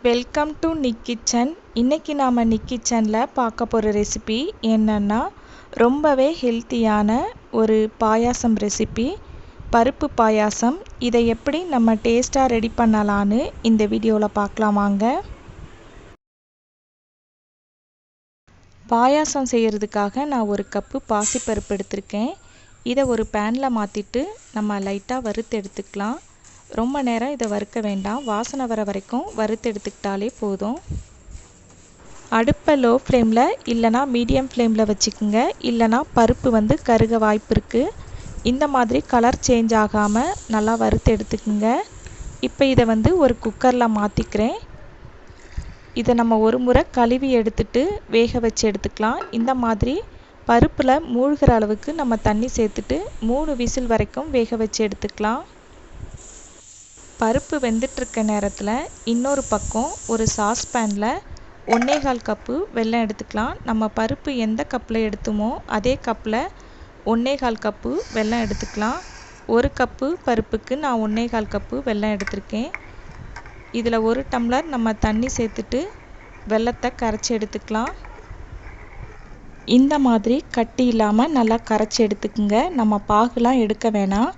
Welcome to Nick kitchen. இன்றைக்கி நாம் நிக் கிச்சனில் பார்க்க போகிற ரெசிபி என்னென்னா ரொம்பவே ஹெல்த்தியான ஒரு பாயாசம் ரெசிபி, பருப்பு பாயாசம். இதை எப்படி நம்ம டேஸ்ட்டாக ரெடி பண்ணலான்னு இந்த வீடியோவில் பார்க்கலாம் வாங்க. பாயாசம் செய்கிறதுக்காக நான் ஒரு கப்பு பாசிப்பருப்பு எடுத்திருக்கேன். இதை ஒரு பேனில் மாற்றிட்டு நம்ம லைட்டாக வறுத்து எடுத்துக்கலாம். ரொம்ப நேரம் இதை வறுக்க வேண்டாம், வாசனை வர வரைக்கும் வறுத்து எடுத்துக்கிட்டாலே போதும். அடுப்பை லோ ஃப்ளேமில் இல்லைனா மீடியம் ஃப்ளேமில் வச்சுக்கோங்க, இல்லைனா பருப்பு கருக வாய்ப்பு இருக்குது. இந்த மாதிரி கலர் சேஞ்ச் ஆகாமல் நல்லா வறுத்து எடுத்துக்கோங்க. இப்போ இதை ஒரு குக்கரில் மாற்றிக்கிறேன். இதை நம்ம ஒரு முறை கழுவி எடுத்துட்டு வேக வச்சு எடுத்துக்கலாம். இந்த மாதிரி பருப்பில் மூழ்கிற அளவுக்கு நம்ம தண்ணி சேர்த்துட்டு 3 விசில் வரைக்கும் வேக வச்சு எடுத்துக்கலாம். பருப்பு வெந்துட்டுருக்க நேரத்தில் இன்னொரு பக்கம் ஒரு சாஸ்பேனில் 1.25 கப்பு வெல்லம் எடுத்துக்கலாம். நம்ம பருப்பு எந்த கப்பில் எடுத்தோமோ அதே கப்பில் 1.25 கப்பு வெல்லம் எடுத்துக்கலாம். 1 கப்பு பருப்புக்கு நான் 1.25 கப்பு வெல்லம் எடுத்திருக்கேன். இதில் 1 டம்ளர் நம்ம தண்ணி சேர்த்துட்டு வெல்லத்தை கரைச்சி எடுத்துக்கலாம். இந்த மாதிரி கட்டி இல்லாமல் நல்லா கரைச்சி எடுத்துக்குங்க. நம்ம பாகுலாம் எடுக்க வேணாம்,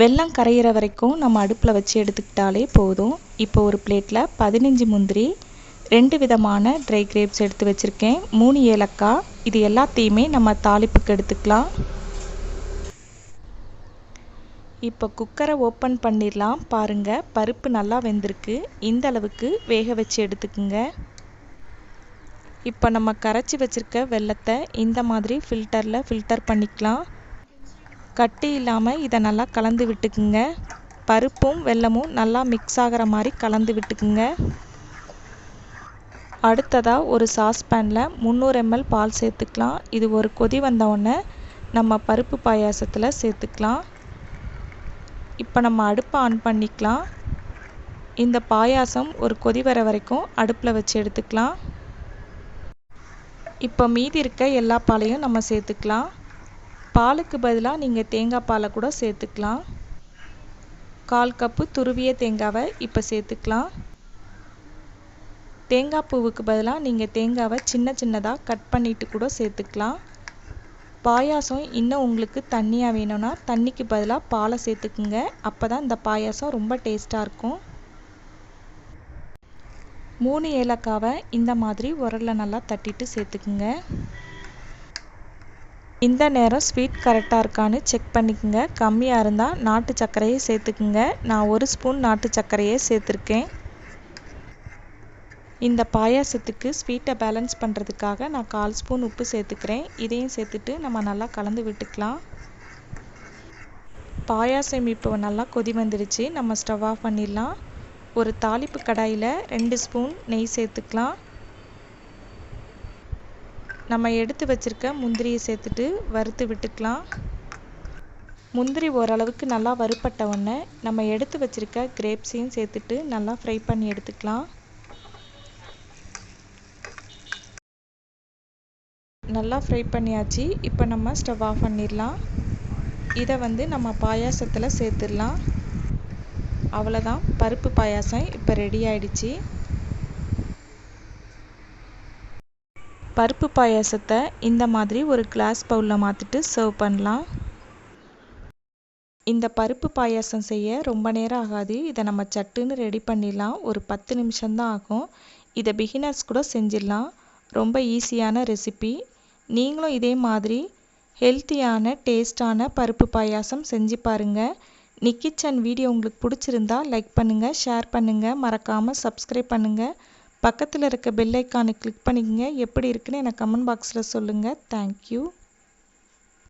வெல்லம் கரையிற வரைக்கும் நம்ம அடுப்பில் வச்சு எடுத்துக்கிட்டாலே போதும். இப்போ ஒரு பிளேட்டில் 15 முந்திரி, 2 விதமான ட்ரை கிரேப்ஸ் எடுத்து வச்சுருக்கேன், 3 ஏலக்காய். இது எல்லாத்தையுமே நம்ம தாளிப்புக்கு எடுத்துக்கலாம். இப்போ குக்கரை ஓப்பன் பண்ணிடலாம். பாருங்கள், பருப்பு நல்லா வெந்திருக்கு. இந்த அளவுக்கு வேக வச்சு எடுத்துக்குங்க. இப்போ நம்ம கரைச்சி வச்சுருக்க வெல்லத்தை இந்த மாதிரி ஃபில்டரில் ஃபில்டர் பண்ணிக்கலாம். கட்டி இல்லாமல் இதை நல்லா கலந்து விட்டுக்குங்க. பருப்பும் வெல்லமும் நல்லா மிக்ஸ் ஆகிற மாதிரி கலந்து விட்டுக்குங்க. அடுத்ததாக ஒரு சாஸ்பேனில் 300 ml பால் சேர்த்துக்கலாம். இது ஒரு கொதி வந்தவுடனே நம்ம பருப்பு பாயாசத்தில் சேர்த்துக்கலாம். இப்போ நம்ம அடுப்பை ஆன் பண்ணிக்கலாம். இந்த பாயாசம் ஒரு கொதி வர வரைக்கும் அடுப்பில் வச்சு எடுத்துக்கலாம். இப்போ மீதி இருக்க எல்லா பாலையும் நம்ம சேர்த்துக்கலாம். பாலுக்கு பதிலாக நீங்கள் தேங்காய் பாலை கூட சேர்த்துக்கலாம். 1/4 கப்பு துருவிய தேங்காவை இப்போ சேர்த்துக்கலாம். தேங்காய் பூவுக்கு பதிலாக நீங்கள் தேங்காவை சின்ன சின்னதாக கட் பண்ணிவிட்டு கூட சேர்த்துக்கலாம். பாயாசம் இன்னும் உங்களுக்கு தண்ணியாக வேணும்னா தண்ணிக்கு பதிலாக பாலை சேர்த்துக்குங்க. அப்போ தான் இந்த பாயாசம் ரொம்ப டேஸ்ட்டாக இருக்கும். 3 ஏலக்காவை இந்த மாதிரி உரலில் நல்லா தட்டிட்டு சேர்த்துக்குங்க. இந்த நேரம் ஸ்வீட் கரெக்டாக இருக்கான்னு செக் பண்ணிக்கோங்க. கம்மியாக இருந்தால் நாட்டு சர்க்கரையை சேர்த்துக்குங்க. நான் 1 ஸ்பூன் நாட்டு சர்க்கரையை சேர்த்துருக்கேன். இந்த பாயாசத்துக்கு ஸ்வீட்டை பேலன்ஸ் பண்ணுறதுக்காக நான் 1/4 ஸ்பூன் உப்பு சேர்த்துக்கிறேன். இதையும் சேர்த்துட்டு நம்ம நல்லா கலந்து விட்டுக்கலாம். பாயாசம் இப்போ நல்லா கொதி வந்துடுச்சு. நம்ம ஸ்டவ் ஆஃப் பண்ணிடலாம். ஒரு தாளிப்பு கடாயில் 2 ஸ்பூன் நெய் சேர்த்துக்கலாம். நம்ம எடுத்து வச்சுருக்க முந்திரியை சேர்த்துட்டு வறுத்து விட்டுக்கலாம். முந்திரி ஓரளவுக்கு நல்லா வறுப்பட்ட உடனே நம்ம எடுத்து வச்சுருக்க கிரேப்ஸையும் சேர்த்துட்டு நல்லா ஃப்ரை பண்ணி எடுத்துக்கலாம். நல்லா ஃப்ரை பண்ணியாச்சு. இப்போ நம்ம ஸ்டவ் ஆஃப் பண்ணிடலாம். இதை நம்ம பாயாசத்தில் சேர்த்துடலாம். அவ்வளோதான், பருப்பு பாயாசம் இப்போ ரெடி ஆயிடுச்சு. பருப்பு பாயாசத்தை இந்த மாதிரி ஒரு கிளாஸ் பவுலில் மாற்றிட்டு சர்வ் பண்ணலாம். இந்த பருப்பு பாயாசம் செய்ய ரொம்ப நேரம் ஆகாது. இதை நம்ம சட்டுன்னு ரெடி பண்ணிடலாம். ஒரு 10 நிமிஷம்தான் ஆகும். இதை பிகினர்ஸ் கூட செஞ்சிடலாம். ரொம்ப ஈஸியான ரெசிபி. நீங்களும் இதே மாதிரி ஹெல்த்தியான டேஸ்டான பருப்பு பாயாசம் செஞ்சு பாருங்கள். நிக் கிச்சன் வீடியோ உங்களுக்கு பிடிச்சிருந்தா லைக் பண்ணுங்கள், ஷேர் பண்ணுங்கள், மறக்காமல் சப்ஸ்கிரைப் பண்ணுங்கள். பக்கத்தில் இருக்க பெல் ஐக்கானை கிளிக் பண்ணிக்கங்க. எப்படி இருக்குன்னு எனக்கு கமெண்ட் பாக்ஸில் சொல்லுங்கள். தேங்க்யூ.